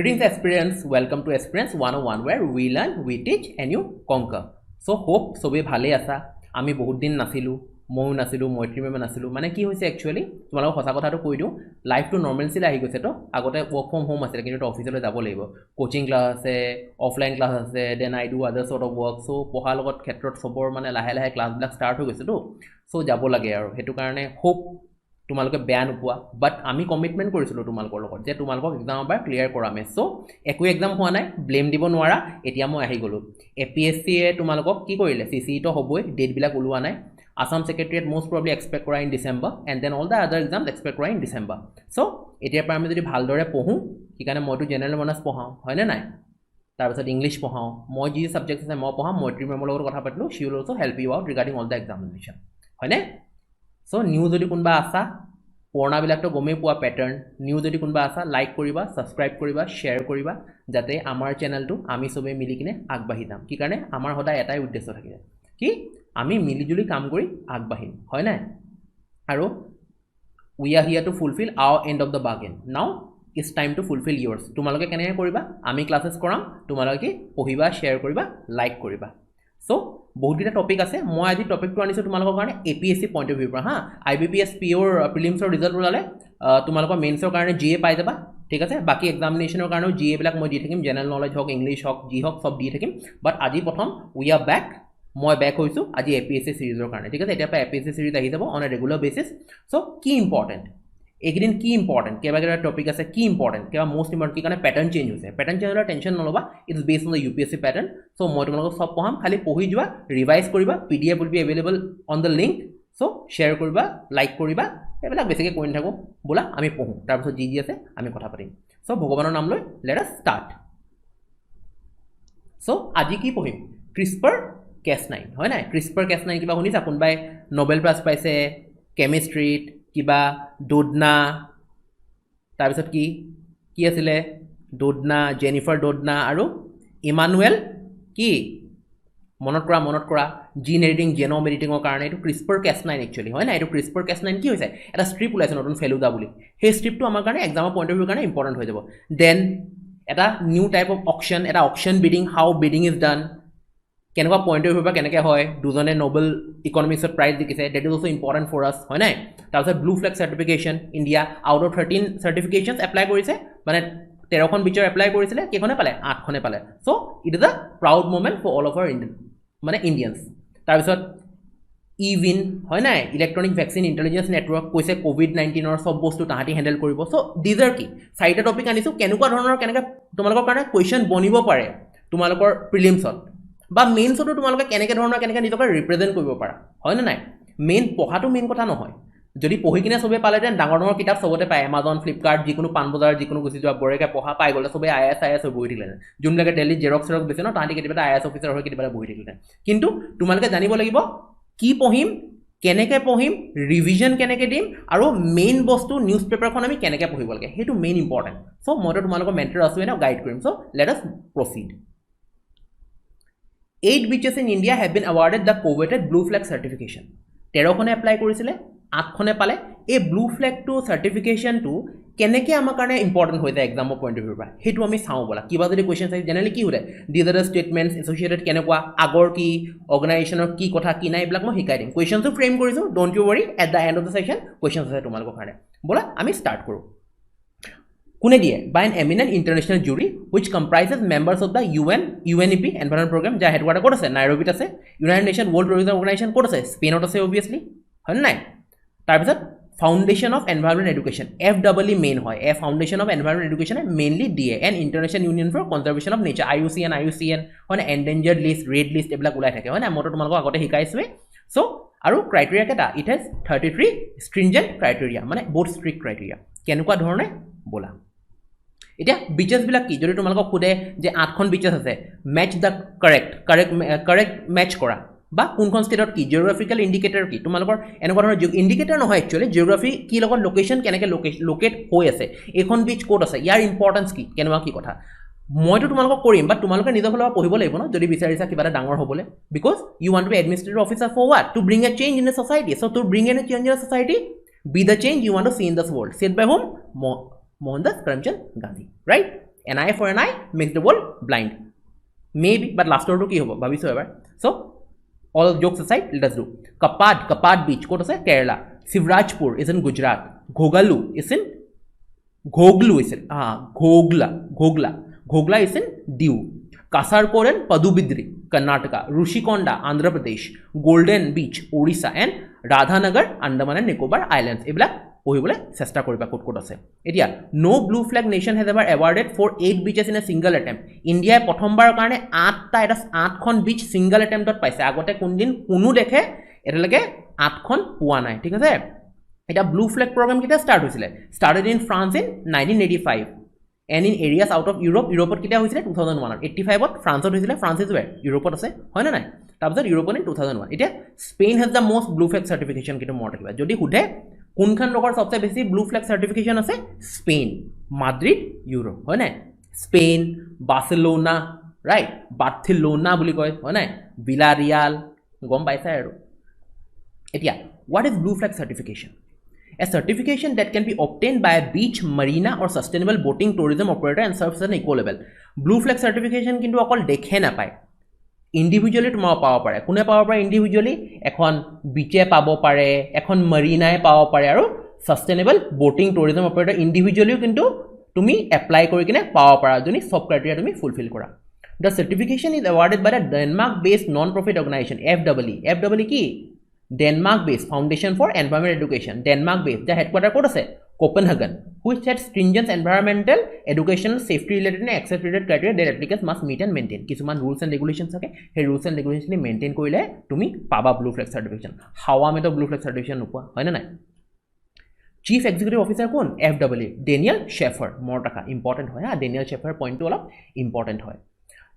Greetings aspirants, welcome to Aspirants 101 where we learn, we teach and you conquer. So hope sobe bhale asa. Ami bahut din nasilu, moi nasilu, moitri meme nasilu. Mane ki hoise actually tomalo hosa kotha to koi diu life to normalcy la ahi goise to agote work from home asile kintu office le jabo laibo. Coaching class ase, offline class ase, then I do other sort of work. So poha logot khetrot sobor mane lahe lahe class blak start ho goise to. So jabo lage aru hetu karone hope তোমালোকে বেয়া নোপোৱা বাট আমি commitment কৰিছিলো তোমালোকৰ লগত যে তোমালোকক exam বাৰ clear কৰামে so একো এক্সাম হোৱা নাই ব্লেম দিব নোৱাৰা এতিয়া মই আহি গলো APSC এ তোমালোকক কি কৰিলে CCE তো হ'বই ডেট বিলাক ওলোৱা নাই Assam Secretariat most probably expect কৰা in December and then all the other exams expect কৰা in December so এতিয়া পৰা আমি যদি ভালদৰে পঢ়ো কি কাৰণে মইতো জেনাৰেল মনাস পঢ়াও হয় না নাই তাৰ পিছত ইংলিশ পঢ়াও মই যি সাবজেক্ট আছে মই পঢ়াম মৈত্ৰী মেমৰ লগত কথা পাতিলো she will also help you out regarding all the examination হয় না So new jodi kunba asa porna bilak to gome pua pattern new jodi kunba asa like koriba subscribe koriba share koriba jate amar channel to ami sobe mili kine agbahi dam ki karone amar hoda etai uddesho thake ki ami mili juli kam kori agbahim hoy na aro we are here to fulfill our end of the bargain now it's time to fulfill yours tumaloke kene koriba ami classes koram tumaloke pohiba share koriba like koriba so বহুত গিটা topic আছে মই আজি টপিকটো আনিছো তোমালোকৰ কাৰণে APSC point of view পৰা হা IBPS পিওৰ প্ৰিলিমছৰ ৰিজাল্ট ওলালে তোমালোকৰ মেইনছৰ কাৰণে GA পাই যাবা ঠিক আছে বাকি এক্সামিনেশনৰ কাৰণেও GA বিলাক মই দি থাকিম জেনাৰেল নলেজ হক ইংলিশ হক জি হক সব দি থাকিম বাট আজি প্ৰথম উই আৰ ব্যাক মই ব্যাক হৈছো আজি APSC সিৰিজৰ কাৰণে ঠিক আছে এতিয়া পৰা APSC সিৰিজ আহি যাব on a regular basis so কি ইম্পৰ্টেন্ট এগিন কি ইম্পৰ্টেন্ট কেবা কেবা টপিক আছে কি ইম্পৰ্টেন্ট কেবা মোস্ট ইম্পৰ্টেন্ট কি কাৰণে প্যাটাৰ্ন চেঞ্জ হৈছে প্যাটাৰ্ন চেঞ্জৰ টেনচন নলবা it's based on the UPSC pattern so মই তোমালোকক সব পঢ়াম খালি পঢ়ি যোৱা ৰিভাইজ কৰিবা PDF will be available on the link so share কৰিবা লাইক কৰিবা এবিলাক বেছিকৈ কৈ নাথাকো বলা আমি পঢ়ো তাৰ পিছত যি আছে আমি কথা পাতিম সো ভগৱানৰ নাম লৈ লেট আস ষ্টাৰ্ট সো আজি কি পঢ়িম CRISPR-Cas9 হয় না CRISPR-Cas9 কিবা শুনিছা কোনবাই নোবেল প্ৰাইজ পাইছে কেমিষ্ট্ৰিত কিবা ডোডনা তাৰ পিছত কি আছিল ডোডনা জেনিফাৰ ডোডনা আৰু ইমানুৱেল কি মনত কৰা জিন এডিটিং জেনোম এডিটিংৰ কাৰণে এটো CRISPR-Cas9 একচুয়ালি হয় না এটো CRISPR-Cas9 কি হৈছে এটা স্ট্ৰিপ ওলাইছে নতুন ফেলুদা বুলি সেই স্ট্ৰিপটো আমাৰ কাৰণে এক্সামৰ পইণ্ট অফ ভিউ কাৰণে ইম্পৰ্টেন্ট হৈ যাব দেন এটা নিউ টাইপ অফ অকশন এটা auction bidding how bidding is done কেনেকুৱা পইণ্ট অফ ভিউ পৰা কেনেকৈ হয় দুজনে নোবেল ইকনমিক্সত প্ৰাইজ জিকিছে that is also important for us হয় নাই তাৰপিছত blue flag certification India out of 13 certifications apply কৰিছে মানে 13খন বিচৰ এপ্লাই কৰিছিলে কেখনে পালে 8খনে পালে so it is a proud moment for all of our Indian মানে ইন্ডিয়ানস তাৰপিছত ইভিন হয় নাই ইলেক্ট্ৰনিক ভ্যাকচিন ইন্টেলিজেন্স নেটৱৰ্ক কৈছে কোভিড-19 ৰ সব বস্তু তাহাঁতি হ্যান্ডেল কৰিব সো দিজ আৰ কি চাৰিটা টপিক আনিছো কেনেকুৱা ধৰণৰ কেনেকৈ তোমালোকৰ কাৰণে কোৱেশ্চন বনিব পাৰে তোমালোকৰ প্ৰিলিমছত বা মেইনছটো তোমালোকে কেনেকৈ ধৰণৰ কেনেকৈ নিজকে ৰিপ্ৰেজেন্ট কৰিব পাৰা হয় না নাই মেইন পঢ়াটো মেইন কথা নহয় যদি পঢ়ি কিনে সবে পালে দেন ডাঙৰ ডাঙৰ কিতাপ সবতে পায় Amazon Flipkart যিকোনো পান বজাৰ যিকোনো গুছি যোৱা বৰেকে পঢ়া পাই গলে সবে IAS বহি দিলে যোনবিলাকে দিল্লী জেৰক্স বেছে ন তাহাঁতি কেতিয়াবা IAS অফিচাৰ হৈ কেতিয়াবা বহি দিলে কিন্তু তোমালোকে জানিব লাগিব কি পঢ়িম কেনেকৈ পঢ়িম ৰিভিজন কেনেকৈ দিম আৰু মেইন বস্তু নিউজ পেপাৰখন আমি কেনেকৈ পঢ়িব লাগে হেতু মেইন ইম্পৰ্টেন্ট সো মইতো তোমালোকৰ মেন্টৰ আছো না গাইড কৰিম so let us proceed 8 beaches in India have been awarded the coveted blue flag certification 13খনে এপ্লাই কৰিছিলে 8খনে পালে এই blue flag to certification to কেনেকৈ আমাৰ কাৰণে ইম্পৰ্টেন্ট হৈ যায় এক্সামৰ পইণ্ট অফ ভিউ পৰা হেতু আমি চাও বলা কিবা যদি কোৱেশ্চন আছে জেনাৰেলি কি হয় দিজ আৰ স্টেটমেন্টস এসোসিয়েটেড কেনেকুৱা আগৰ কি অৰ্গানাইজেশনৰ কি কথা কি নাই এইবিলাক মই শিকাই দিম কোৱেশ্চনটো ফ্ৰেম কৰিছো don't you worry at the end of the session question আছে তোমালোকৰ কাৰণে বলা আমি স্টাৰ্ট কৰো কোনে দিয়ে by an eminent international jury which comprises members of the UNEP environment program যা হেডকোয়ার্টার ক'ত আছে নাইৰোবিত আছে United Nation World Tourism Organization ক'ত আছে স্পেনত আছে অবভিয়াসলি হয় নাই তাৰপিছত foundation of environment education FEE main হয় a foundation of environment education mainly দিয়ে an International Union for Conservation of Nature IUCN হয় এন্ডেঞ্জার্ড লিস্ট ৰেড লিস্ট এইবিলাক ওলাই থাকে হয় না মই তোমালোকক আগতে শিকাইছোৱে সো আৰু ক্ৰাইটেৰিয়া কেটা ইট হ্যাজ 33 stringent criteria মানে বহুত ষ্ট্ৰিক্ট ক্ৰাইটেৰিয়া কেনেকুৱা ধৰণে বলা এতিয়া বিচেস বিলাক কি যদি তোমালোকক খুদে যে 8খন বিচেস আছে ম্যাচ দা কারেক্ট ম্যাচ কৰা বা কোনখন ষ্টেটত কি জিওগ্ৰাফিক্যাল ইন্ডিকেটৰ কি তোমালোকৰ এনেকুৱা ধৰণৰ ইন্ডিকেটৰ নহয় একচুয়ালি জিওগ্ৰাফি কি লগত লোকেশন কেনেকৈ লোকেট হৈ আছে এখন বিচ কোড আছে ইয়াৰ ইম্পৰ্টেন্স কি কেনেকুৱা কি কথা মইতো তোমালোকক কৰিম বাট তোমালোকে নিজৰ ফালৰ পৰা পঢ়িব লাগিব ন যদি বিচাৰিছা কিবা এটা ডাঙৰ হ'বলে because you want to be administrative officer for what to bring a change in a society so to bring a change in a society be the change you want to see in this world said by home Mohandas Karamchand Gandhi, right? an eye for an eye makes the world blind. Maybe, but last order ki hobo bhabiso ebar. So all jokes aside, let us do. Kapad beach kot ase Kerala. Sivrajpur is in Gujarat. Ghoglu is in Ghogla is in Diu. Kasarkoran Padubidri, Karnataka. Rushikonda, Andhra Pradesh. Golden Beach, Odisha, and Radhanagar, Andaman and Nicobar Islands. Ebla pohibole chesta koriba kot ase. Etia no blue flag nation has ever awarded for 8 beaches in a single attempt. India prothombar karone 8 ta 8 khon beach single attempt ot paise. Agote kondin kunu dekhe eta lage 8 khon puwa nai. Thik ase? Eta blue flag program kita start hoisile. Started in France in 1985. And in areas out of Europe kita hoisile 2001 85 ot France ot hoisile. France is where Europe ot ase hoy na nai tabsor Europe in 2001 eta Spain has the most blue flag certification kitu mot rakiba jodi hudhe kunkan lokor sobse beshi blue flag certification ase Spain Madrid Europe hoy na Spain Barcelona right Barcelona buli koy hoy na Villarreal gom paisa aru etia what is blue flag certification? A certification that can be obtained by a beach, marina or sustainable boating tourism operator and serves as an eco level. Blue flag certification kintu okol dekhe na pai. Individually tomorrow power pare. Kune power pare individually ekhon beach e pabo pare, ekhon marina e pabo pare aru sustainable boating tourism operator individually kintu tumi apply kori kine power para joni sob criteria tumi fulfill kora. The certification is awarded by the Denmark based non-profit organization FEE. FEE ki Denmark based Foundation for Environment Education. Denmark based the headquarter code ase Copenhagen, which sets stringent environmental, educational, safety related and access related criteria that applicants must meet and maintain. Kisuman rules and regulations thake he rules and regulations ni maintain korile tumi paba blue flag certification. Hawa me to blue flag certification nupua hoy na nai. Chief Executive Officer kon FEE Daniel Schaffer more taka important hoy ha Daniel Schaffer point to olop important hoy.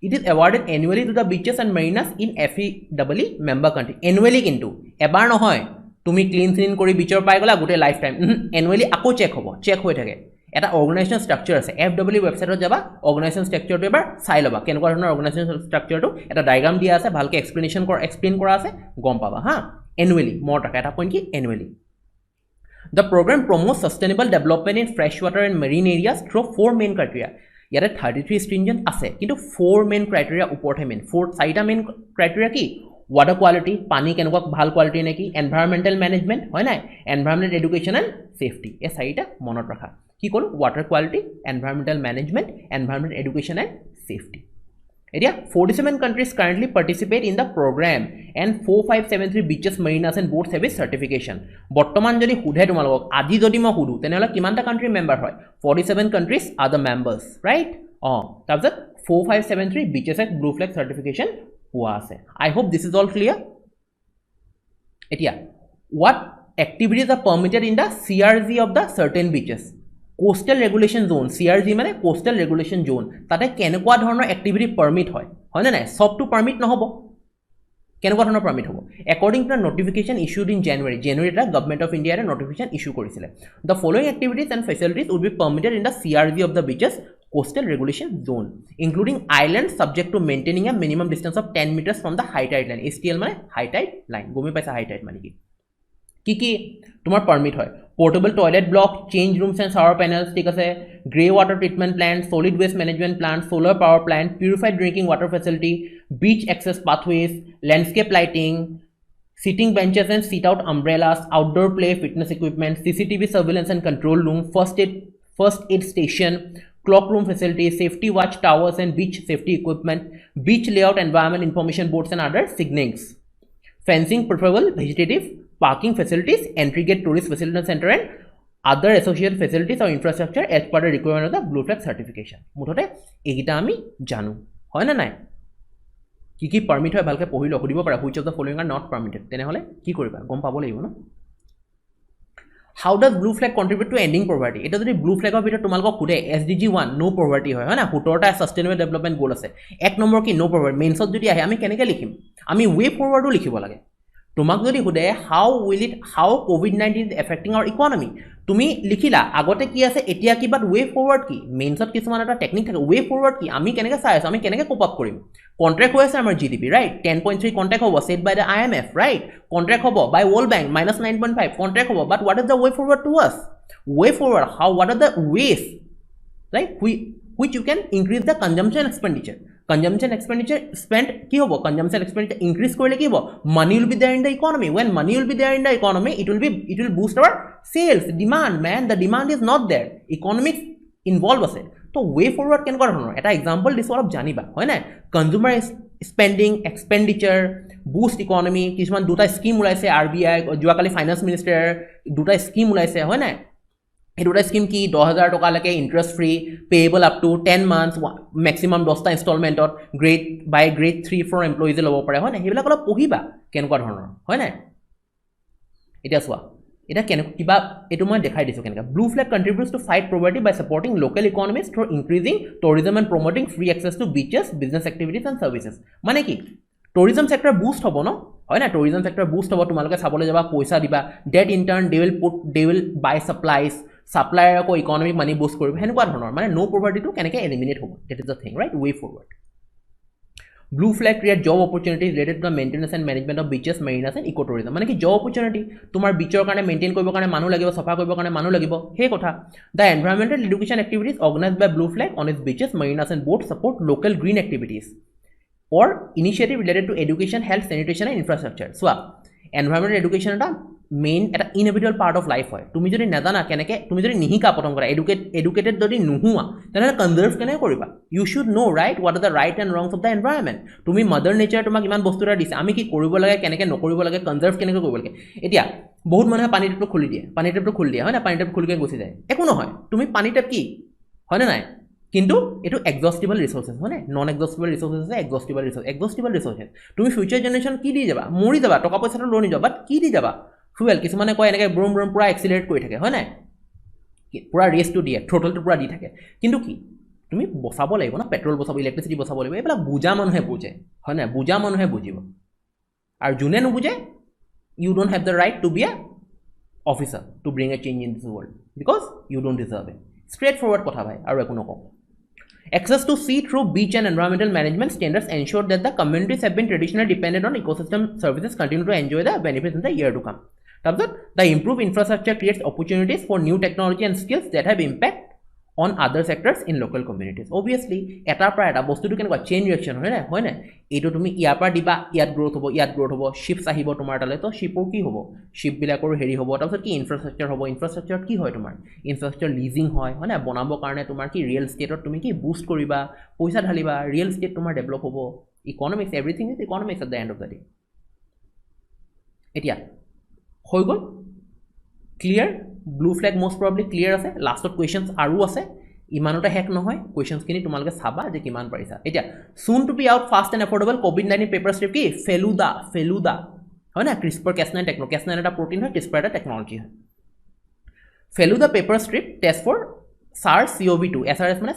It is awarded annually to the beaches and marinas in FEE member country. Annually kintu ebar nohoy tumi clean kori beacher pai gola gote lifetime annually ako check hobo check hoi thake eta organization structure ase FEE website jaba organization structure to ebar sai loba kenko dhonor organization structure to eta diagram dia ase bhalke explain kora ase gom paba ha annually more taka eta point ki annually. The program promotes sustainable development in freshwater and marine areas through 4 main criteria. Yare 33 stringent ase kintu 4 main criteria upor he main 4 saita main criteria ki water quality pani kenko bhal quality neki environmental management hoy na environmental education and safety e saita monot rakha ki kol water quality environmental management environmental education and safety. Area 47 countries currently participate in the program and 4573 beaches marinas and boats have a certification. Bottoman jodi hudhe tumalok aji jodi ma hudu tenela kimanta country member hoy 47 countries are the members right tabjat 4573 beaches at blue flag certification hua ase. I hope this is all clear. Etia what activities are permitted in the CRZ of the certain beaches? Coastal regulation zone CRZ mane coastal regulation zone tate kenekwa dhornor activity permit hoy hoy na nai sob to permit no hobo kenekwa dhornor permit hobo according to the notification issued in January ta government of India notification issue korisile. The following activities and facilities would be permitted in the CRZ of the beaches coastal regulation zone including islands subject to maintaining a minimum distance of 10 meters from the high tide line. STL mane high tide line gomi paisa high tide mane ki tumar permit hoy portable toilet block change rooms and shower panels thik ase grey water treatment plant solid waste management plant solar power plant purified drinking water facility beach access pathways landscape lighting sitting benches and sit out umbrellas outdoor play fitness equipment CCTV surveillance and control room first aid station clock room facilities safety watch towers and beach safety equipment beach layout environment information boards and other signings fencing preferable vegetative parking facilities, entry gate tourist facility center and other associated facilities or infrastructure as per the requirement of the blue flag certification. Muthote egita ami janu hoy na nai ki permit hoy bhalke pohilo hudibo para which of the following are not permitted tene hole ki koriba gom pabo lagibo no. How does blue flag contribute to ending poverty? Eta jodi blue flag of bitor tumalko khude SDG 1 no poverty hoy na 17 ta sustainable development goal ase ek number ki no poverty main sot jodi ahe ami keneke likhim ami way forward o likhibo lage তোমাক যদি হুদে how COVID-19 is affecting our economy তুমি লিখিলা আগতে কি আছে এতিয়া কি বাট way forward কি মেইনছত কিছুমান এটা টেকনিক থাকে ওয়ে ফরওয়ার্ড কি আমি কেনেকে চাই আছো আমি কেনেকে কোপ আপ কৰিম কন্ট্ৰাক্ট হৈ আছে আমাৰ জিডিপি ৰাইট 10.3 কন্ট্ৰাক্ট হ'ব set by the IMF right contract হ'ব বাই ওয়ার্ল্ড ব্যাংক -9.5 কন্ট্রাক্ট হ'ব বাট what is the way forward to us way forward how what are the ways right which you can increase the consumption expenditure. Consumption expenditure spent ki hobo? Consumption expenditure increase korle ki hobo? Money will be there in the economy. When money will be there in the economy, it will boost our sales, demand, man. The demand is not there. Economics involved ase. So way forward can kora hono. Eta example this all of janiba. Hoy na? Consumer spending, expenditure, boost economy. Kisman duta scheme ulaise RBI, joakali finance minister duta scheme ulaise. Hoy na? এই দুটা scheme কি 10000 টাকা লৈকে interest free payable up to 10 months maximum 10টা ইনস্টলমেন্টত grade 3 for employees ল'ব পাৰে হয় না হেবিলাক অলপ পঢ়িবা কেনেকুৱা ধৰণৰ হয় না এটা চোৱা এটা কেনেকুৱা কিবা এটো মই দেখাই দিছো কেনেকা blue flag contributes to fight poverty by supporting local economies through increasing tourism and promoting free access to beaches business activities and services মানে কি টুৰিজম সেক্টৰ বুষ্ট হ'ব ন হয় না টুৰিজম সেক্টৰ বুষ্ট হ'ব তোমালোকে চাবলৈ যাবা পইচা দিবা that in turn they will buy supplies supplier ko economic money boost koribe henukwa dhonor mane no poverty to keneke eliminate hobo that is the thing right way forward blue flag create job opportunities related to the maintenance and management of beaches marinas and ecotourism mane ki job opportunity tumar beachor karone maintain koribo karone manu lagibo safa koribo karone manu lagibo he kotha the environmental education activities organized by blue flag on its beaches marinas and boats support local green activities or initiative related to education health sanitation and infrastructure so environmental education ta main eta inevitable part of life hoy tumi jodi nadana keneke tumi jodi nihika potom kora educated jodi nuhua tena conserve kene koriba you should know right what are the right and wrongs of the environment tumi mother nature tumak iman bostura dise ami ki koribo lage keneke nokoribo lage conserve keneke koribo lage etia bahut mane pani tap khuli die hoy na pani tap khulike gosi jay eko no hoy tumi pani tap ki hoy na nai কিন্তু এটো এক্সহস্টিবল resources হয় না non এক্সহস্টিবল resources আছে এক্সহস্টিবল resources তুমি future generation কি দি যাবা মৰি যাবা টকা পইচাটো লৈ নি যাবা বাট কি দি যাবা ফুয়েল কিছুমানে কয় এনেকে ব্ৰুম পুৰা এক্সিলাৰেট কৰি থাকে হয় না পুৰা ৰেসটো দিয়ে থ্ৰটলটো পুৰা দি থাকে কিন্তু কি তুমি বসাব লাগিব না পেট্ৰল বসাব ইলেক্ট্ৰিসিটি বসাব লাগিব এবেলা বুজা মানুহে বুজে হয় না বুজা মানুহে বুজিব আৰু জুনে নুবুজে you don't have the right to be a officer to bring a change in this world because you don't deserve it straightforward কথা ভাই আৰু একো নকওঁ access to sea through beach and environmental management standards ensure that the communities have been traditionally dependent on ecosystem services continue to enjoy the benefits in the year to come the improved infrastructure creates opportunities for new technology and skills that have impact on other sectors in local communities obviously eta pra eta bostu to kenwa chain reaction hoy na eto tumi iar pa diba iat growth hobo ships ahibo tomar tale to shipor ki hobo ship bilakor heri hobo ta ki infrastructure ki hoy tomar infrastructure leasing hoy na bonabo karone tomar ki real estate tumi ki boost koriba poisa dhaliba real estate tomar develop hobo economics everything is economics at the end of the day etia hoy gol clear blue flag most probably clear ase last of questions aru ase imanota hek nohoy questions kini tumalke saba je kiman parisa etia soon to be out fast and affordable covid-19 paper strip ki feluda hoy na CRISPR-Cas9 technology Cas9 eta protein hoy CRISPR eta technology hoy feluda paper strip test for SARS-CoV-2 SRS mane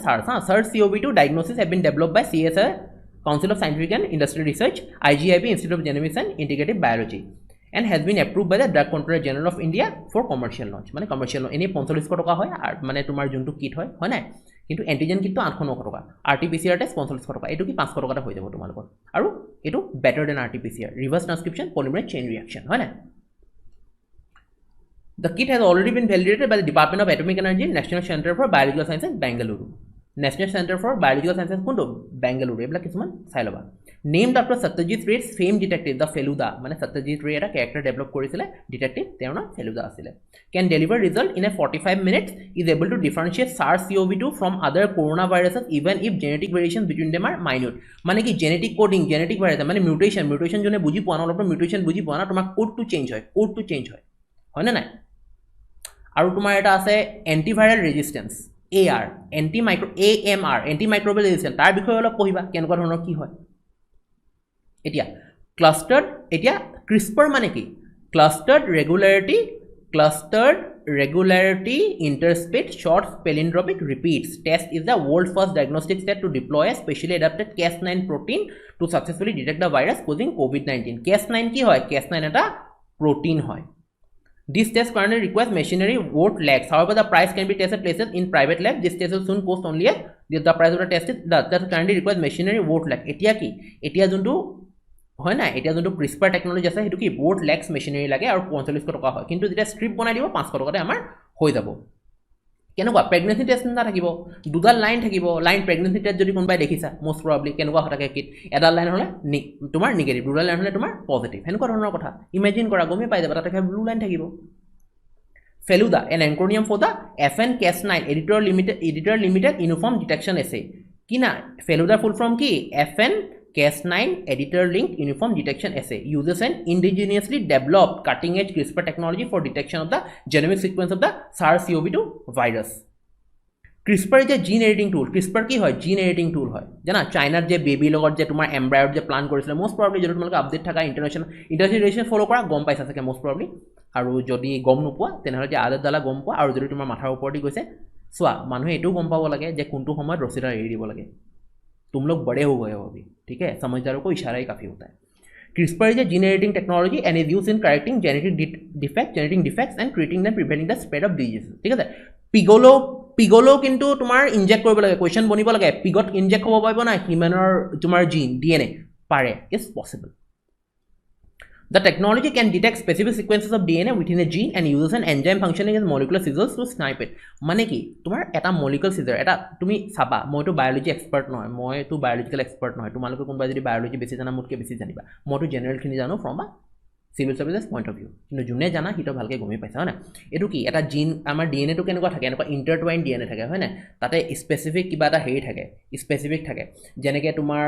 SARS-CoV-2 diagnosis have been developed by CSIR Council of Scientific and Industrial Research IGIB Institute of Genomics and Integrative Biology and has been approved by the Drug Controller General of India for commercial launch মানে commercial launch এনে 45 টাকা হয় আর মানে তোমার জুনটো kit হয় হয় না কিন্তু অ্যান্টিজেন কিট তো 809 টাকা RT-PCR টেস্ট 45 টাকা এটো কি 500 টাকাটা হৈ যাব তোমালোকৰ আৰু এটো better than RT-PCR reverse transcription polymerase chain reaction হয় না The kit has already been validated by the Department of Atomic Energy National Center for Biological Sciences Bangalore National Center for Biological Sciences কোনটো Bangalore এবলা কিছুমান চাই লবা named after Satyajit Ray's famed detective the Feluda মানে Satyajit Ray এটা character develop কৰিছিলে detective তেওঁৰ নাম Feluda আছিল can deliver result in a 45 minutes is able to differentiate SARS-CoV-2 from other coronaviruses even if genetic variations between them are minute মানে কি genetic coding genetic virus মানে mutation জনে বুজি পোৱা না অলপ mutation বুজি পোৱা না তোমাক code to change হয় না নাই আৰু তোমাৰ এটা আছে antiviral resistance AR AMR antimicrobial resistance তাৰ বিষয়ে অলপ পঢ়িবা কেনেকুৱা ধৰণৰ কি হয় etia clustered etia CRISPR mane ki clustered regularity interspaced short palindromic repeats test is the world first diagnostic step to deploy a specially adapted Cas9 protein to successfully detect the virus causing COVID-19 Cas9 ki hoy Cas9 eta protein hoy This test currently requires machinery worth lakhs. However, the price can be tested places in private lab. This test will soon cost only the price of the test is that currently requires machinery worth lakh. Etia ki? Etia juntu হয় না এটা যোনটো CRISPR technology আছে হেতু কি বহুত লেক্স machinery লাগে আৰু 45 টকা হয় কিন্তু যেটা স্ট্ৰিপ বনাই দিব 500 টকাতে আমাৰ হৈ যাব কেনেকুৱা প্ৰেগনেন্সি টেষ্ট নাথাকিব দুডাল লাইন থাকিব লাইন প্ৰেগনেন্সি টেষ্ট যদি কোনোবাই দেখিছা মোষ্ট প্ৰবাবলি কেনেকুৱা থাকে কিট এডাল লাইন হ'লে তোমাৰ নিগেটিভ দুডাল লাইন হ'লে তোমাৰ পজিটিভ সেনেকুৱা ধৰণৰ কথা ইমেজিন কৰা গমেই পাই যাবা তাতে ব্লু লাইন থাকিব Feluda, an acronym for the FN Cas9 Editor Limited Uniform Detection Assay. Kina Feluda full from ki FN Cas9 Editor Linked Uniform Detection Assay uses an indigenously developed cutting-edge CRISPR technology for detection of the genomic sequence of the SARS-CoV-2 virus. CRISPR is a gene editing tool. CRISPR ki hoy gene editing tool hoy. Jana China je baby logot je tumar embryo je plan korisile most probably jodi tumalok update thaka international relation follow kora gom paisa sake most probably. আৰু যদি গম নোপোৱা তেনেহলে যে আদত দালা গম পোৱা আৰু যদি তোমাৰ মাথাৰ ওপৰতে গৈছে সোৱা মানুহে এটো গম পাব লাগে যে কোনটো সময়ত ৰছিডা এৰি দিব লাগে तुम लोग बड़े हो गए हो अभी ठीक है समझदारों को इशारा ही काफी होता है CRISPR is a gene editing technology and is used in correcting genetic defects and treating and preventing the spread of diseases ঠিক আছে পিগলো কিন্তু তোমাৰ ইনজেক্ট কৰিব লাগে কোৱেশ্চন বনিব লাগে পিগত ইনজেক্ট হ'ব পাৰিব না হিউমেনৰ তোমাৰ জিন ডিএনএ পাৰে is possible The technology can detect specific sequences of DNA within a gene and uses an enzyme functioning as molecular scissors to snipe it. মানে কি তোমাৰ এটা molecular scissor এটা তুমি চাবা মইতো বায়োলজি এক্সপার্ট নহয় মইতো বায়োলজিক্যাল এক্সপার্ট নহয় তোমালোকে কোনবা যদি বায়োলজি বেছি জানা মোতকে বেছি জানিবা মইতো জেনাৰেল খিনি জানো ফ্ৰম আ civil services point of view কিন্তু যোনে জানা হিটো ভালকে গমি পাইছা হয় না এটো কি এটা জিন আমাৰ ডিএনএ টো কেনেকুৱা থাকে এনেকুৱা ইন্টাৰটৱাইন ডিএনএ থাকে হয় না তাতে স্পেসিফিক কিবা এটা হেৰি থাকে স্পেসিফিক থাকে যেনেকে তোমাৰ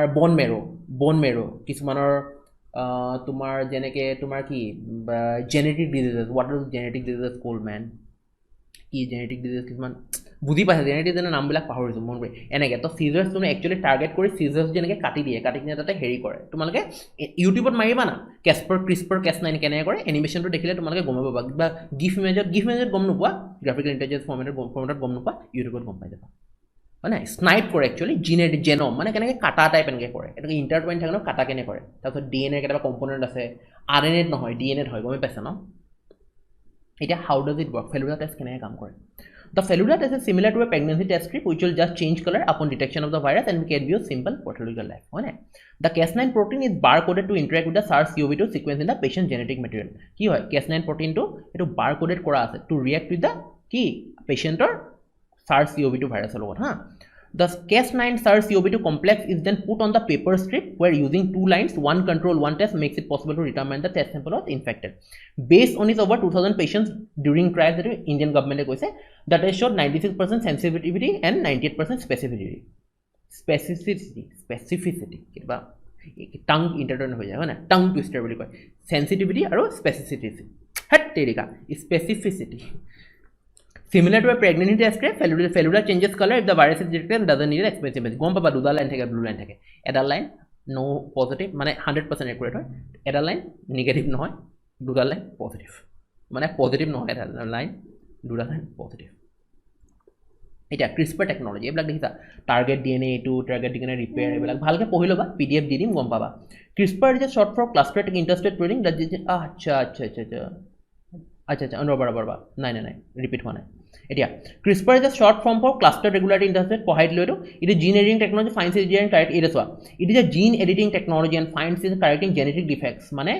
বোন মেৰো কিছুমানৰ তোমার যেনেকে তোমার কি genetic diseases what are genetic diseases call man কি জেনেটিক ডিজিজ কিছুমান বুঝি পাইছে জেনেটিক যেনে নামবিলাক পাহৰিছো মন কৰি এনেকে তো সিজাৰ্স তুমি একচুয়ালি টাৰ্গেট কৰি সিজাৰ্স যেনেকে কাটি দিয়ে কাটি কিনে তাতে হেৰি কৰে তোমালোকে ইউটিউবত মাৰিবা না ক্ৰিস্পাৰ Cas9 কেনেকৈ কৰে এনিমেশ্যনটো দেখিলে তোমালোকে গম পাবা বা গিফ ইমেজত গম নোপোৱা গ্ৰাফিকেল ইণ্টেলিজেন্স ফৰ্মেটত গম নোপোৱা ইউটিউবত গম পাই যাবা মানে স্নাইপ কৰে একচুয়ালি জেনম মানে কেনেকৈ কাটা টাইপ এনেকৈ কৰে এটাকে ইণ্টাৰটৱাইন থাকে ন কাটা কেনে কৰে তাৰপিছত ডিএনএ কেইটা কম্পোনেণ্ট আছে আৰএনএত নহয় ডিএনএত হয় গমে পাইছা ন এতিয়া হাউ does it work Feluda test কেনেকৈ কাম কৰে The Feluda test is similar to a pregnancy test strip which will just change color upon detection of the virus and can be a simple pathological lab. The Cas9 protein is bar-coded to interact with the SARS-CoV-2 sequence in the patient's genetic material. কি হয় Cas9 protein to এটো bar-coded কৰা আছে to react with the কি patientৰ SARS-CoV-2 virus লগত হা The Cas9 SARS-CoV-2 complex is then put on the paper strip where using two lines, one control, one test makes it possible to determine the test sample was infected. Based on its over 2,000 patients during trials that Indian government the test showed 96% sensitivity and 98% specificity. Tongue intertwined হৈ যায় হয় না tongue twister বুলি কয় sensitivity আৰু specificity specificity. Similar to a pregnancy test strip, Feluda changes color if the virus is detected and doesn't need an expensive message. গম পাবা দুডাল লাইন থাকে ব্লু লাইন থাকে এটা লাইন নো পজিটিভ মানে 100% একুৰেট হয় এটা লাইন নিগেটিভ নহয় দুডাল লাইন পজিটিভ মানে পজিটিভ নহয় এটা লাইন দুডাল লাইন পজিটিভ এটা CRISPR টেকনলজি এইবিলাক দেখিছা টাৰ্গেট ডিএনএ এটো টাৰ্গেট ডিএনএ ৰিপেয়াৰ এইবিলাক ভালকে পঢ়ি লবা পিডিএফ দি দিম গম পাবা CRISPR is a short for clustered interstate protein that is আচ্ছা ৰবা নাই ৰিপিট হোৱা নাই এতিয়া CRISPR is a short form for clustered regularity interstate পঢ়াই দিলো it is gene editing technology finds it and correct it is a gene editing technology and finds it correcting genetic defects মানে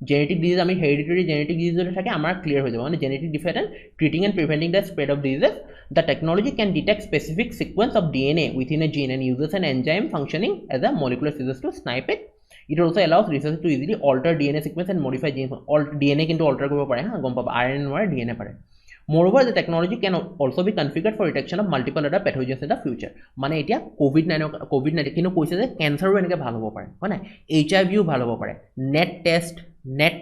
genetic disease আমি hereditary genetic disease যদি থাকে আমাৰ clear হৈ যাব মানে genetic defect and treating and preventing the spread of diseases the technology can detect specific sequence of DNA within a gene and uses an enzyme functioning as a molecular scissors to snipe it. It also allows researchers to easily alter DNA sequence and modify genes. DNA কিন্তু alter কৰিব পাৰে হা গম পাবা RNA নোৱাৰে DNA পাৰে. Moreover, the technology can also be configured for detection of multiple other pathogens in the future. মানে এতিয়া COVID-19 কিন্তু কৈছে যে ক্যান্সাৰো এনেকৈ ভাল হ'ব পাৰে হয় না HIV ভাল হ'ব পাৰে নেট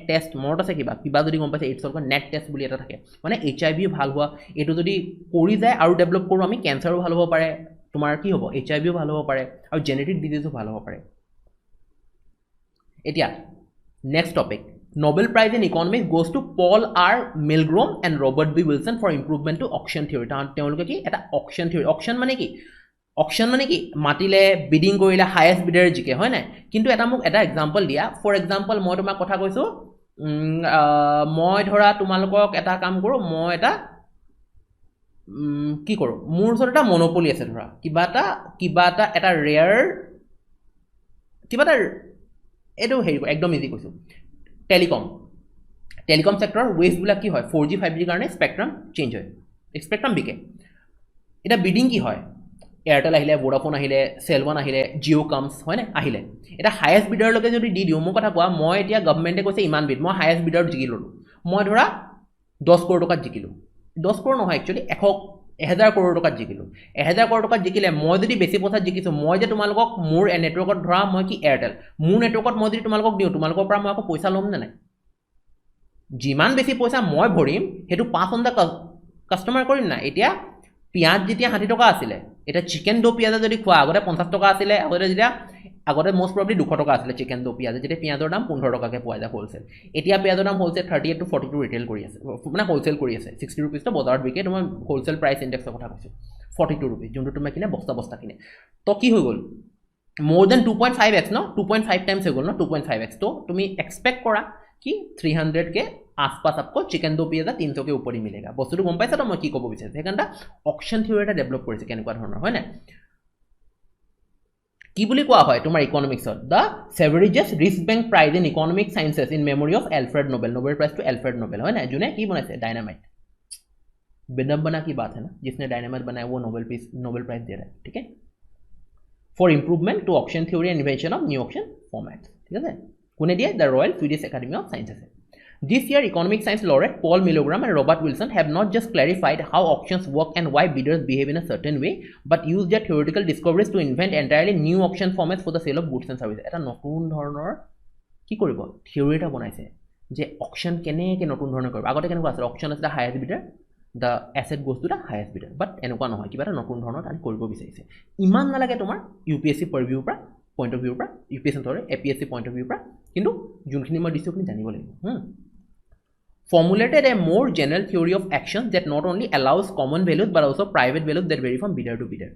টেষ্ট মনত আছে কিবা যদি গম পাইছে এইডছৰ নেট টেষ্ট বুলি এটা থাকে মানে HIV ভাল হোৱা এটো যদি কৰি যায় আৰু ডেভেলপ কৰোঁ আমি ক্যান্সাৰো ভাল হ'ব পাৰে তোমাৰ কি হ'ব HIV ভাল হ'ব পাৰে আৰু জেনেটিক ডিজিজো ভাল হ'ব পাৰে এতিয়া next topic Nobel Prize in Economics goes to Paul R. Milgrom and Robert B. Wilson for improvement to auction theory. তেওঁলোকে কি এটা auction theory auction মানে কি মাটিলে বিডিং কৰিলে হাইয়েস্ট বিডাৰ জিকে হয় না কিন্তু এটা মোক এটা এক্সাম্পল দিয়া ফৰ এক্সাম্পল মই তোমাক কথা কৈছো মই ধৰা তোমালোকক এটা কাম কৰো মই এটা কি কৰো মোৰ ওচৰত এটা মনোপলি আছে ধৰা কিবা এটা ৰেয়াৰ কিবা এটা এটো হেৰি একদম ইজি কৈছো টেলিকম সেক্টৰ ওয়েভবিলাক কি হয় 4G 5G কাৰণে স্পেক্ট্ৰাম চেঞ্জ হয় স্পেক্ট্ৰাম বিকে এটা বিডিং কি হয় এয়াৰটেল আহিলে ভোডাফোন আহিলে সেলৱান আহিলে জিঅ' কামছ হয়নে আহিলে এটা হায়েষ্ট বিডাৰলৈকে যদি দি দিওঁ মোৰ কথা কোৱা মই এতিয়া গভৰ্ণমেণ্টে কৈছে ইমান বিড মই হায়েষ্ট বিডাৰত জিকি ল'লোঁ মই ধৰা 10 কোটি টকাত জিকিলোঁ 10 কোটি নহয় একচুৱেলি 1000 কোটি টকাত জিকিলোঁ 1000 কোটি টকাত জিকিলে মই যদি বেছি পইচাত জিকিছোঁ মই যে তোমালোকক মোৰ নেটৱৰ্কত ধৰা মই কি এয়াৰটেল মোৰ নেটৱৰ্কত মই যদি তোমালোকক দিওঁ তোমালোকৰ পৰা মই আকৌ পইচা ল'ম নে নাই যিমান বেছি পইচা মই ভৰিম সেইটো 500 কাষ্টমাৰ কৰিম না এতিয়া পিঁয়াজ যেতিয়া 60 টকা আছিলে এটা চিকেন দো পিঁয়াজে যদি খোৱা আগতে 50 টকা আছিলে আগতে মোষ্ট প্ৰবলি 200 টকা আছিলে চিকেন দো পিঁয়াজে যেতিয়া পিঁয়াজৰ দাম 15 টকাকৈ পোৱা যায় হোলচেল এতিয়া পিঁয়াজৰ দাম হোলচেল 38 to 42 ৰিটেইল কৰি আছে মানে হোলচেল কৰি আছে 60 rupees তো বজাৰত বিকে তোমাৰ হোলচেল প্ৰাইচ ইনডেক্সৰ কথা কৈছোঁ 42 rupees যোনটো তুমি কিনে বস্তা কিনে তো কি হৈ গ'ল more than 2.5x no 2.5 times হৈ গ'ল ন 2.5x তো তুমি এক্সপেক্ট কৰা কি 300 के आसपास आपको चिकन दो पिएजा 300 के ऊपर ही मिलेगा বস্তুটো গম পাইছা তো মই কি ক'ব বিচাৰিছোঁ সেইকাৰণে অকশন থিওৰি এটা ডেভেলপ কৰিছে কেনেকুৱা ধৰণৰ হয় না কি বুলি কোৱা হয় তোমাৰ ইকোনমিক্সত the Sveriges Riksbank prize in economic sciences in memory of Alfred Nobel Nobel prize to Alfred Nobel है ना जोने की बनाइছে डायनामाइट विडंबना की बात है ना जिसने डायनामाइट बनाया वो नोबेल प्राइज दे रहा है ठीक है for improvement to auction theory and invention of new auction format ठीक है कोने दिया the Royal Swedish Academy of Sciences This year, economic science laureate Paul MILGROM and Robert Wilson have not just clarified how auctions work and why bidders behave in a certain way, but used their theoretical discoveries to invent entirely new auction formats for the sale of goods and services. এটা নতুন ধৰণৰ কি কৰিব theory এটা বনাইছে যে auction কেনেকৈ নতুন ধৰণৰ কৰিব আগতে কেনেকুৱা আছিল অকশন আছিল highest bidder the asset goes to the highest bidder but এনেকুৱা নহয় কিবা এটা নতুন ধৰণৰ তাত কৰিব বিচাৰিছে ইমান নালাগে তোমাৰ UPSC পৰভিউৰ পৰা পইণ্ট অফ ভিউৰ পৰা UPSC ধৰে APSC পইণ্ট অফ ভিউৰ পৰা কিন্তু যোনখিনি মই দিছোঁ আপুনি জানিব লাগিব formulated a more general theory of actions that not only allows common values but also private values that vary from bidder to bidder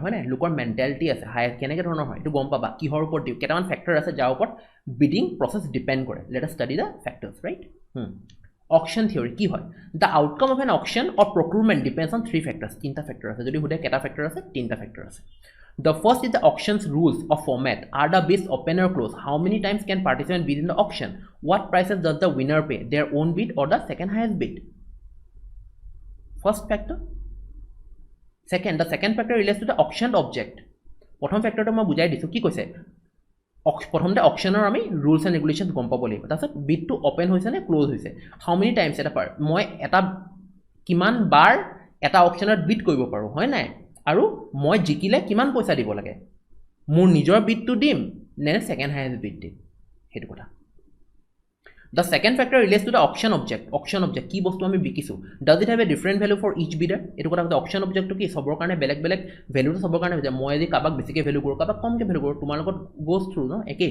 হয় না লোকৰ মেন্টালিটি আছে হাই কেনেকৈ ধৰণৰ হয় এইটো গম পাবা কিহৰ ওপৰত দিও কেটামান ফ্যাক্টৰ আছে যাৰ ওপৰত বিডিং প্ৰসেস ডিপেন্ড কৰে লেট আস ষ্টাডি দা ফ্যাক্টৰ্স ৰাইট auction theory কি হয় the outcome of an auction or procurement depends on 3 factors তিনটা ফ্যাক্টৰ আছে যদি হুদে কেটা ফ্যাক্টৰ আছে তিনটা ফ্যাক্টৰ আছে The first is the auction's rules of format. Are the bids open or closed? How many times can participants bid in the auction? What prices does the winner pay? Their own bid or the second highest bid? First factor. The second factor relates to the auctioned object. প্ৰথম ফ্যাক্টৰটো মই বুজাই দিছো কি কৈছে প্ৰথমতে অকশনৰ আমি rules and regulations গম পাব লাগিব তাৰপিছত বিডটো ওপেন হৈছে নে ক্লোজ হৈছে how many times এটা পাৰ মই এটা কিমান বাৰ এটা অকশনত বিড কৰিব পাৰো হয় নাই আৰু মই জিকিলে কিমান পইচা দিব লাগে মোৰ নিজৰ বিডটো দিম নে সেকেন্ড হাইয়েষ্ট বিড দিম হেতু কথা The second factor relates to the auction object কি বস্তু আমি বিকিছো does it have a different value for each bidder এটো কথা কৈছে auction object কি সবৰ কাৰণে বেলেগ ভ্যালুটো সবৰ কাৰণে হৈ যায় মই যদি কাবাক বেছিকে ভ্যালু কৰো কাবাক কমকে ভ্যালু কৰো তোমাৰ লগত goes through ন একে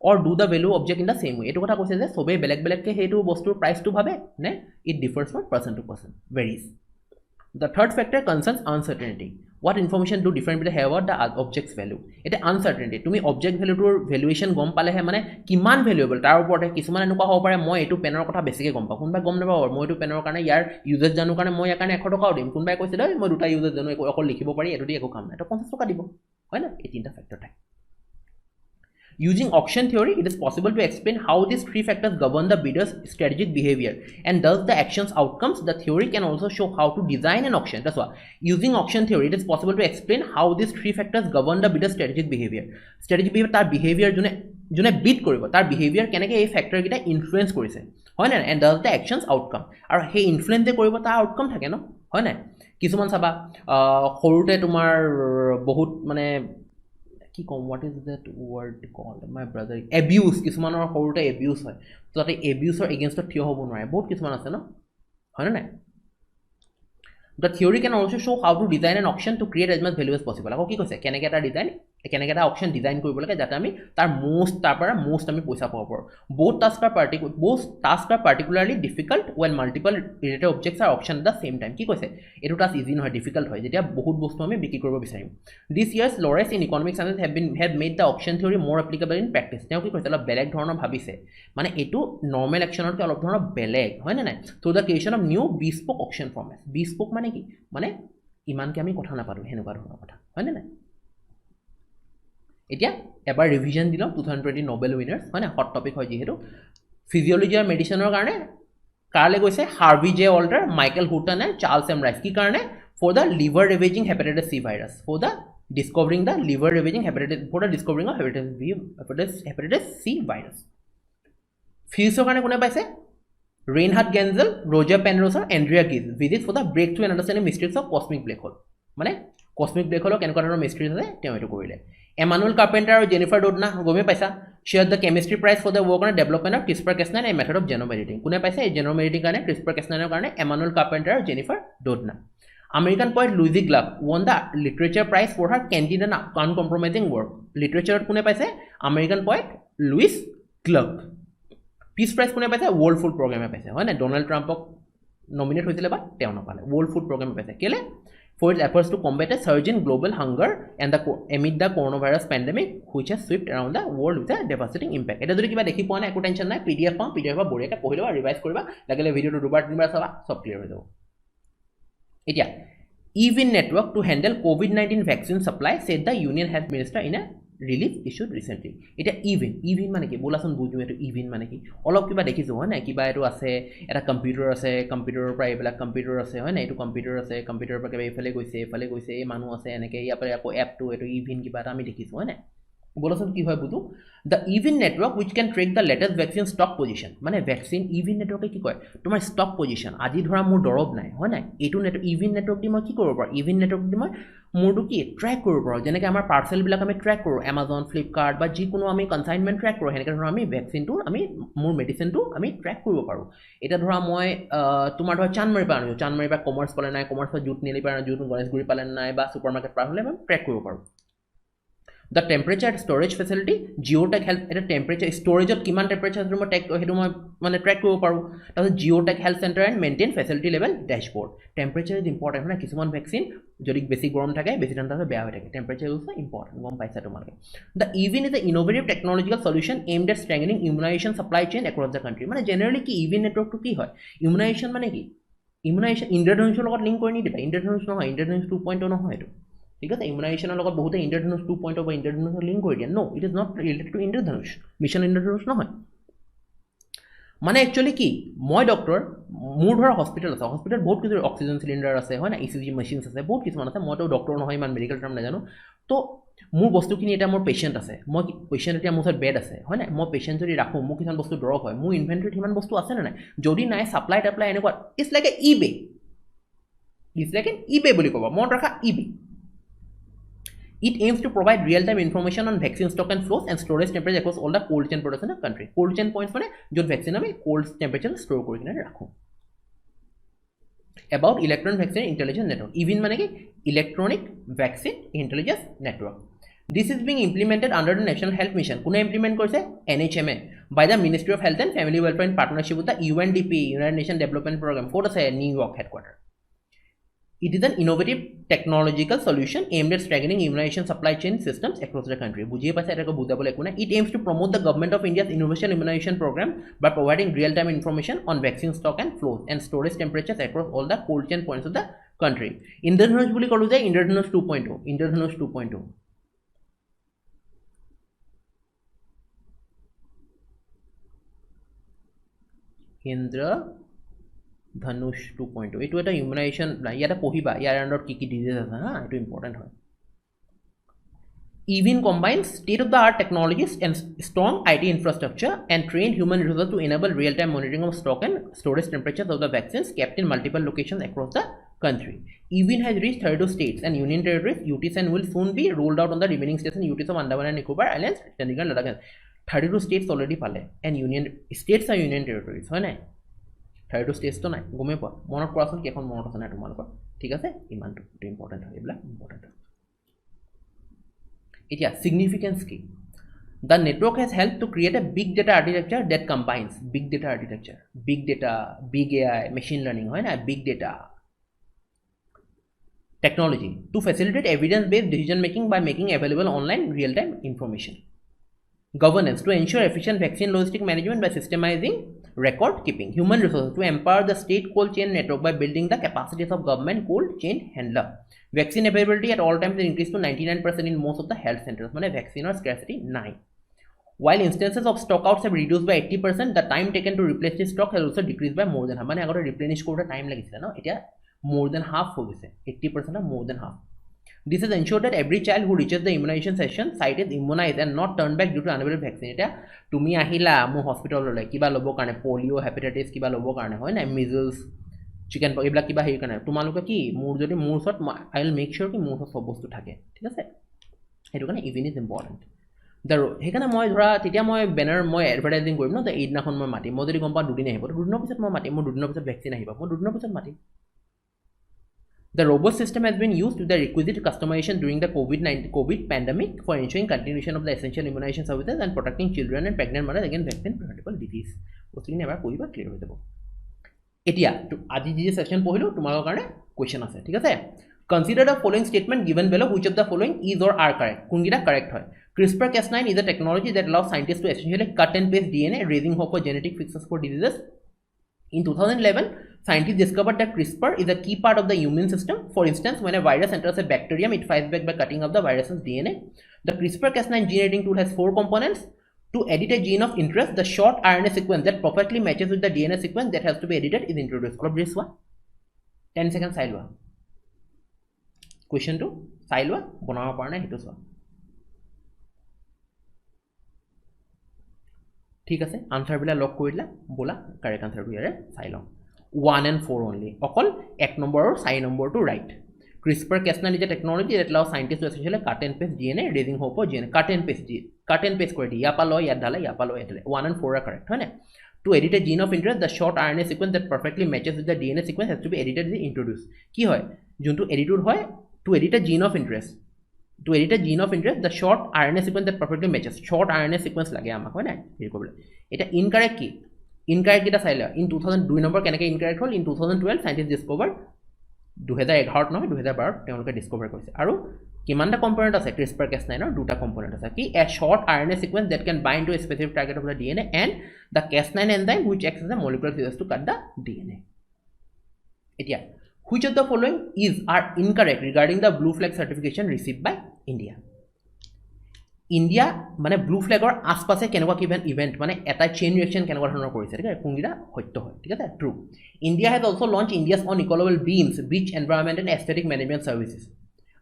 or do the value object in the same way এটো কথা কৈছে যে সবে বেলেগ হেতু বস্তুৰ প্ৰাইসটো ভাবে নে it differs from person to person varies The third factor concerns uncertainty. What information do different bidder have about the object's value? It is uncertainty. তুমি object value to valuation গম পালে হে মানে কিমান ভ্যালুয়েবল তাৰ ওপৰতে কিছুমান এনেকুৱা হ'ব পাৰে মই এটো পেনৰ কথা বেছিকে গম পাওঁ কোনবা গম নাপাও মই এটো পেনৰ কাৰণে ইয়াৰ ইউজেজ জানো কাৰণে মই ইয়াৰ কাৰণে 100 টকাও দিম কোনবাই কৈছে দে মই দুটা ইউজেজ জানো অকল লিখিব পাৰি এটো দি একো কাম নাই এটা 50 টকা দিব হয় না এই তিনটা ফ্যাক্টৰ থাকে Using auction theory, it is possible to explain how these 3 factors govern the bidder's strategic behavior and thus the action's outcomes. The theory can also show how to design an auction. That's why using auction theory, it is possible to explain how these 3 factors govern the bidder's strategic behavior. Strategic behavior, tar behavior jone bid koribo, tar behavior keneke ei factor kita influence korise. Hoy na and thus the action's outcome. Aru he influence de koribo tar outcome thake no. Hoy na কিছুমান সাবা হৰুতে তোমাৰ বহুত মানে what is that word called my brother abuse কিছুমানৰ হৰুতে abuse হয় তো তাতে abuse against থিয় হ'ব নোৱাৰে বহুত কিছুমান আছে ন হয় না The theory can also show how to design an auction to create as much value as possible আকৌ কি কৈছে কেনেকৈ এটা ডিজাইন কেনেকৈ এটা auction ডিজাইন কৰিব লাগে যাতে আমি তাৰ most আমি পইচা পাব পাৰো both tasks are particularly difficult when multiple related objects are auctioned at the same time কি কৈছে এটো টাস্ক ইজি নহয় ডিফিকাল্ট হয় যেতিয়া বহুত বস্তু আমি বিক্ৰী কৰিব বিচাৰিম This year's laureates in economic sciences have made the auction theory more applicable in practice তেওঁ কি কৈছে অলপ বেলেগ ধৰণৰ ভাবিছে মানে এটো নৰমাল অকশনতকৈ অলপ ধৰণৰ বেলেগ হয় না নাই so the creation of new bespoke auction formats bespoke মানে কি মানে ইমানকে আমি কথা নাপাৰো হেনেকুৱা ধৰণৰ কথা হয় না নাই এতিয়া এবাৰ ৰিভিজন দিলো 2020 নোবেল উইনাৰ্স হয় না হট টপিক হয় যেহেতু ফিজিওলজি আৰু মেডিসিনৰ কাৰণে কাৰলে গৈছে Harvey J Alter Michael Houghton and Charles M Rice কি কাৰণে for the liver ravaging hepatitis C virus, for the discovering the liver ravaging hepatitis, for the discovering of hepatitis C virus. Physics কাৰণে কোনে পাইছে? Reinhard Genzel, Roger Penrose, Andrea Gies. Visits for the breakthrough and understanding mysteries of cosmic black hole. মানে cosmic black hole কেনেকুৱা ধৰণৰ mysteries আছে তেওঁ এটো কৰিলে। Emmanuel Carpenter আৰু Jennifer Doudna গমে পাইছা shared the chemistry prize for the work on development of CRISPR-Cas9 and method of genome editing. কোনে পাইছে এই genome editing কাৰণে CRISPR-Cas9 ৰ কাৰণে Emmanuel Carpenter আৰু Jennifer Doudna. American poet Louise Glück won the literature prize for her candid and uncompromising work. Literature কোনে পাইছে? American poet Louise Glück. Peace prize কোনে পাইছে? World Food Program এ পাইছে, হয় না? ডোনাল্ড ট্ৰাম্পক নমিনেট হৈছিল বা তেওঁ নাপালে। World Food Program পাইছে কেলে? For its efforts to combat a surge in global hunger and amid the coronavirus pandemic which has swept around the world with a devastating impact. এটা যদি কিবা দেখি পোৱা নাই একো টেনচন নাই, PDF পাম, PDF বা বঢ়িয়াকৈ পঢ়ি ল'বা, ৰিভাইজ কৰিবা, লাগিলে ভিডিঅ'টো দুবাৰ তিনিবাৰ চাবা, সব ক্লিয়াৰ হৈ যাব। এতিয়া EVIN network to handle COVID-19 vaccine supply said the union health minister in a release issued recently. Eta EVIN মানে কি বলাচোন বুজো এটো EVIN মানে কি অলপ কিবা দেখিছো হয় না কিবা এটো আছে এটা কম্পিউটাৰ আছে কম্পিউটাৰৰ পৰা এইবিলাক কম্পিউটাৰ আছে হয় না এটো কম্পিউটাৰ আছে কম্পিউটাৰৰ পৰা কিবা ইফালে গৈছে এই মানুহ আছে এনেকে ইয়াৰ পৰা আকৌ এপটো এটো EVIN কিবা এটা আমি দেখিছো হয় না বলাচোন কি হয় বুজো the EVIN network which can track the latest vaccine stock position মানে ভ্যাকসিন EVIN network কি কয় তোমাৰ stock position আজি ধৰা মোৰ দৰব নাই হয় না এটো নেটৱৰ্ক EVIN network দি মই কি কৰিব পাৰো EVIN network দি মই মোৰটো কি ট্ৰ্যাক কৰিব পাৰো যেনেকৈ আমাৰ পাৰ্সেল বিলাক আমি ট্ৰ্যাক কৰো Amazon Flipkart বা যিকোনো আমি কনসাইনমেন্ট ট্ৰ্যাক কৰো হেনেকৈ ধৰা আমি ভ্যাকসিনটো আমি মোৰ মেডিসিনটো আমি ট্ৰ্যাক কৰিব পাৰো এটা ধৰা মই তোমাৰ ধৰা চানমাৰি পৰা আনিছো চানমাৰি পৰা কমাৰ্চ পালে নাই কমাৰ্চ পৰা জুট নেলি পৰা জুট গণেশগুৰি পালে নাই বা সুপাৰমাৰ্কেট পাৰ হলে আমি ট্ৰ্যাক কৰিব পাৰো The temperature storage facility geotech health eta temperature storage ot kiman temperature room tech hedu moi mane track koribo paru ta geotech health center and maintain facility level dashboard temperature is important na kisuman vaccine jodi beshi gorom thake beshi thanda thake beya hoy thake temperature is important gom paisa tomare the EVIN is an innovative technological solution aimed at strengthening immunization supply chain across the country mane generally ki EVIN network to ki hoy immunization mane ki immunization ইন্দ্ৰধনুষৰ লগত link কৰি নিদিবা ইন্দ্ৰধনুষ নহয় ইন্দ্ৰধনুষ 2.0 নহয় এটো ঠিক আছে ইমিউনাইজেশনৰ লগত বহুতে ইন্দ্ৰধনুষ 2.0 বা ইন্দ্ৰধনুষৰ লিংক কৰি দিয়া no it is not related to Indradhanush mission Indradhanush নহয় মানে একচুয়ালি কি মই ডক্টৰ মোৰ ধৰা হস্পিটেল আছে হস্পিটেল বহুত কিছু অক্সিজেন সিলিন্ডাৰ আছে হয় না ECG মেচিনছ আছে বহুত কিছুমান আছে মইতো ডক্টৰ নহয় ইমান মেডিকেল টাৰ্ম নাজানো তো মোৰ বস্তুখিনি এটা মোৰ পেশেন্ট আছে মই পেশেন্ট এতিয়া মোৰ ওচৰত বেড আছে হয় না মই পেশেন্ট যদি ৰাখো মোক কিছুমান বস্তু দৰব হয় মোৰ ইনভেন্টৰীত ইমান বস্তু আছে না নাই যদি নাই সাপ্লাই টাপ্লাই এনেকুৱা ইটস লাইক এ eBay বুলি ক'ব মন ৰাখা eBay It aims to provide real-time information on vaccine stock and flows and storage temperature across all the cold chain products in the country. Cold chain points মানে যত vaccine আমি cold temperature store কৰি কিনে ৰাখো About electronic vaccine intelligence network. EVIN মানে কি electronic vaccine intelligence network. This is being implemented under the National Health Mission. কোনে implement কৰিছে NHMA by the Ministry of Health and Family Welfare in partnership with the UNDP United Nations Development Program. ক'ত আছে New York headquarter. It is an innovative technological solution aimed at strengthening immunization supply chain systems across the country. বুঝিয়ে পাইছে এটা বুজাবলৈ একো নাই It aims to promote the government of India's innovation immunization program by providing real-time information on vaccine stock and flows and storage temperatures across all the cold chain points of the country. ইন্দ্ৰধনুষ বুলি ক'লো যে ইন্দ্ৰধনুষ 2.0 ইন্দ্ৰধনুষ 2.0 ধনুষ 2.0 এটো এটা immunisation ইয়াতে পঢ়িবা ইয়াৰ আন্ডাৰত কি disease আছে হা এটো ইম্পৰ্টেন্ট হয় EVIN combines state-of-the-art technologies and strong IT infrastructure and trained human resources to enable real-time monitoring of stock and storage temperatures of the vaccines kept in multiple locations across the country. EVIN has reached 32 states and union territories, UTs, and will soon be rolled out on the remaining states and UTs of Andaman and Nicobar Islands, Chandigarh, Ladakh. 32 states already pale and union states are union territories, হয় না 32 states তো নাই গমে পা মনত কৰাচোন কি এখন মনত আছে না তোমালোকৰ ঠিক আছে ইমানটো ইম্পৰ্টেন্ট হয় এবলা ইম্পৰ্টেন্ট এতিয়া significance কি the network has helped to create a big data architecture that combines big data big AI machine learning হয় না big data technology to facilitate evidence based decision making by making available online real time information governance to ensure efficient vaccine logistic management by systemizing record keeping human resources to empower the state cold chain network by building the capacities of government cold chain handler vaccine availability at all times is increased to 99% in most of the health centers mane vaccine or scarcity 9 while instances of stockouts have reduced by 80% the time taken to replace the stock has also decreased by more than mane agora replenish korte time lagisil na etia more than half হৈ গৈছে 80% more than half. This has ensured that every child who reaches the immunization session site is immunized and not turned back due to unavailable vaccine. Eta tumi ahila mo hospital lole kiba lobo karone polio hepatitis kiba lobo karone hoy na measles chicken pox ebla kiba heir karone tumaloke ki mur jodi mur sot I will make sure ki mur sot sob bostu thake thik ase etu karone even is important the hekana moi dhora titia moi banner moi advertising korim no the eidna khon moi mati mo jodi gompa dudin ahibo dudinor pisot moi mati mo dudinor pisot vaccine ahibo mo dudinor pisot mati. The robust system has been used with the requisite customization during the COVID pandemic for ensuring continuation of the essential immunization services and protecting children and pregnant mothers against vaccine-preventable disease. বস্তুখিনি এবাৰ পঢ়িবা clear হৈ যাব। এতিয়া আজি যি session পঢ়িলো তোমালোকৰ কাৰণে কোৱেশ্চন আছে ঠিক আছে। Consider the following statement given below, which of the following is or are correct? কোনকিটা correct হয়? CRISPR-Cas9 is a technology that allows scientists to essentially cut and paste DNA, raising hope for genetic fixes for diseases. In 2011, scientists discovered that CRISPR is a key part of the immune system. For instance, when a virus enters a bacterium, it fights back by cutting up the virus's DNA. The CRISPR-Cas9 gene editing tool has 4 components. To edit a gene of interest, the short RNA sequence that perfectly matches with the DNA sequence that has to be edited is introduced. All of this one. 10 seconds silva. Question 2. Silva. Bonawa parna hitu swa. ঠিক আছে answer বিলা লক কৰিলা বলা correct answer two ইয়াৰে চাই লও 1 and 4 only অকল 1 number আৰু 4 নম্বৰটো right CRISPR-Cas9 is a technology that allows scientists to essentially cut and paste DNA, raising hope for DNA. Cut and paste কৰি দি ইয়াপা লয় ইয়াত ঢালে ইয়াপা লয় ইয়াত 1 and 4 are correct হয় না to edit a gene of interest, the short RNA sequence that perfectly matches with the DNA sequence has to be edited and introduced. কি হয় যোনটো এডিটড হয় to edit a gene of interest. To edit a gene of interest, the short RNA sequence that perfectly matches. Short RNA sequence lage amak hoy na ei kobole eta incorrect ki incorrect kita saila in 2002 number keneke incorrect hol in 2012 scientists discovered 2011 নহয় 2012 তেওঁলোকে ডিসকভাৰ কৰিছে আৰু কিমানটা component আছে CRISPR-Cas9 ৰ দুটা component আছে কি a short RNA sequence that can bind to a specific target of the DNA and the Cas9 enzyme which acts as a molecular scissors to cut the DNA. Etia which of the following are incorrect regarding the blue flag certification received by India? India মানে blue flag or আশপাশে কেনেকুৱা কিমান event মানে এটা chain reaction কেনেকুৱা ধৰণৰ কৰিছে ঠিক আছে কোনগিটা সত্য হয় ঠিক আছে true India has also launched India's own ecological beams beach environment and aesthetic management services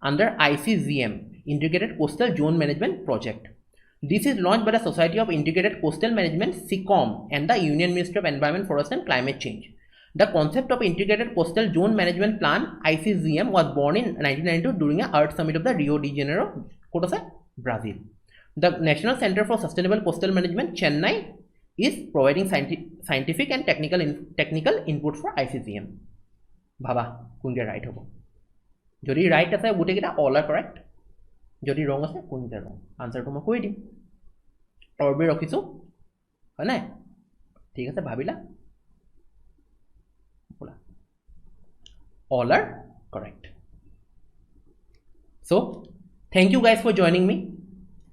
under ICZM Integrated Coastal Zone Management Project. This is launched by the Society of Integrated Coastal Management SICOM and the Union Ministry of Environment, Forest and Climate Change. The concept of Integrated Coastal Zone Management Plan ICZM was born in 1992 during a Earth Summit of the Rio de Janeiro, Brazil. The National Center for Sustainable Coastal Management, Chennai, is providing scientific and technical input for ICZM. Baba, kunde right hobo. Jodi right ase gote kita all are correct. Jodi wrong ase kunde wrong. Answer to ma koi dim. Orbe rakhisu. Hoy na? Thik ase bhabila. All are correct. So, thank you guys for joining me.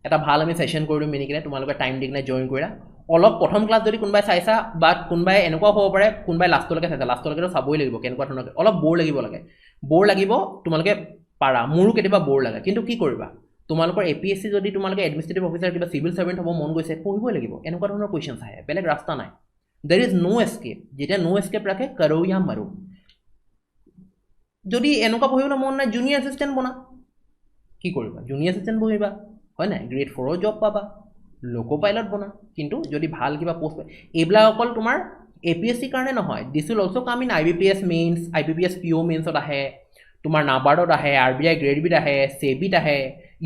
এটা ভাল আমি session কৰিলো mini কিনে তোমালোকে time দি কিনে join কৰিলা অলপ প্ৰথম ক্লাস যদি কোনবাই চাইছা বা কোনবাই এনেকুৱা হ'ব পাৰে কোনবাই লাষ্টলৈকে চাইছা লাষ্টলৈকে চাবই লাগিব কেনেকুৱা ধৰণৰ অলপ বোৰ লাগিব তোমালোকে পাৰা মোৰো কেতিয়াবা বোৰ লাগে কিন্তু কি কৰিবা তোমালোকৰ APSC যদি তোমালোকে এডমিনিষ্ট্ৰেটিভ অফিচাৰ কিবা সিভিল সাৰ্ভেন্ট হ'ব মন গৈছে পঢ়িবই লাগিব এনেকুৱা ধৰণৰ কোৱেশ্চনছ আহে বেলেগ ৰাস্তা নাই there is no escape যেতিয়া no escape ৰাখে কৰো या মাৰো যদি এনেকুৱা পঢ়িবলৈ মন নাই জুনিয়ৰ এসিস্ট্যান্ট বনা কি কৰিবা জুনিয়ৰ এসিস্ট্যান্ট বহিবা হয় না গ্ৰেড 4 জব পাবা লোকো পাইলট বনা কিন্তু যদি ভাল কিবা পোষ্ট এইবলা অকল তোমাৰ APSC কাৰণে নহয় this will also come in IBPS means IBPS PO মেইনছত আহে তোমাৰ নাবাৰ্ডত আহে RBI গ্ৰেড বিত আহে সেবিত আহে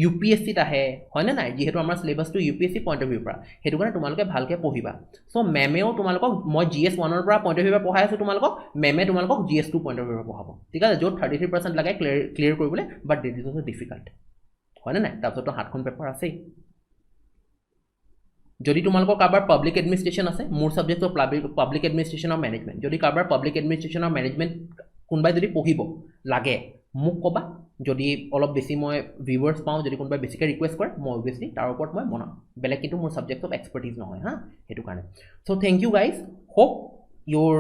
UPSC ত আহে হয় না নাই যেহেতু আমাৰ সিলেবাসটো UPSC পইণ্ট অফ ভিউ পৰা হেতু কাৰণে তোমালোকে ভালকে পঢ়িবা সো মেমেও তোমালোকক মই GS 1 ৰ পৰা পইণ্ট অফ ভিউ পৰা পঢ়াই আছো তোমালোকক মেমে তোমালোকক GS 2 পইণ্ট অফ ভিউ পৰা পঢ়াব ঠিক আছে য'ত 33% লাগে ক্লিয়াৰ কৰিবলৈ বাট দিস ইজ অলসো ডিফিকাল্ট হয় না নাই তাৰপিছত হাতখন পেপাৰ আছে যদি তোমালোকৰ কাবাৰ পাব্লিক এডমিনিষ্ট্ৰেচন আছে মোৰ subject of public administration of management যদি কাবাৰ পাব্লিক এডমিনিষ্ট্ৰেচন অফ ম্যানেজমেন্ট কোনবাই যদি পঢ়িব লাগে মোক কবা যদি অলপ বেছি মই ভিউয়াৰ্স পাওঁ যদি কোনবাই বেছিকে ৰিকুৱেষ্ট কৰে মই অবভিয়াসলি তাৰ ওপৰত মই বনাম বেলেগ কিন্তু মোৰ সাবজেক্ট অফ এক্সপাৰ্টিজ নহয় হা হেতু কাৰণে so thank you guys hope your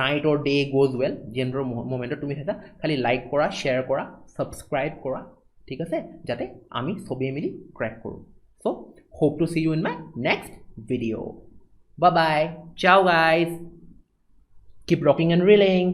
night or day goes well general moment তুমি হেতা খালি লাইক কৰা শেয়াৰ কৰা সাবস্ক্ৰাইব কৰা ঠিক আছে যাতে আমি সবে মিলি ক্র্যাক করব so hope to see you in my next video bye bye ciao guys keep rocking and reeling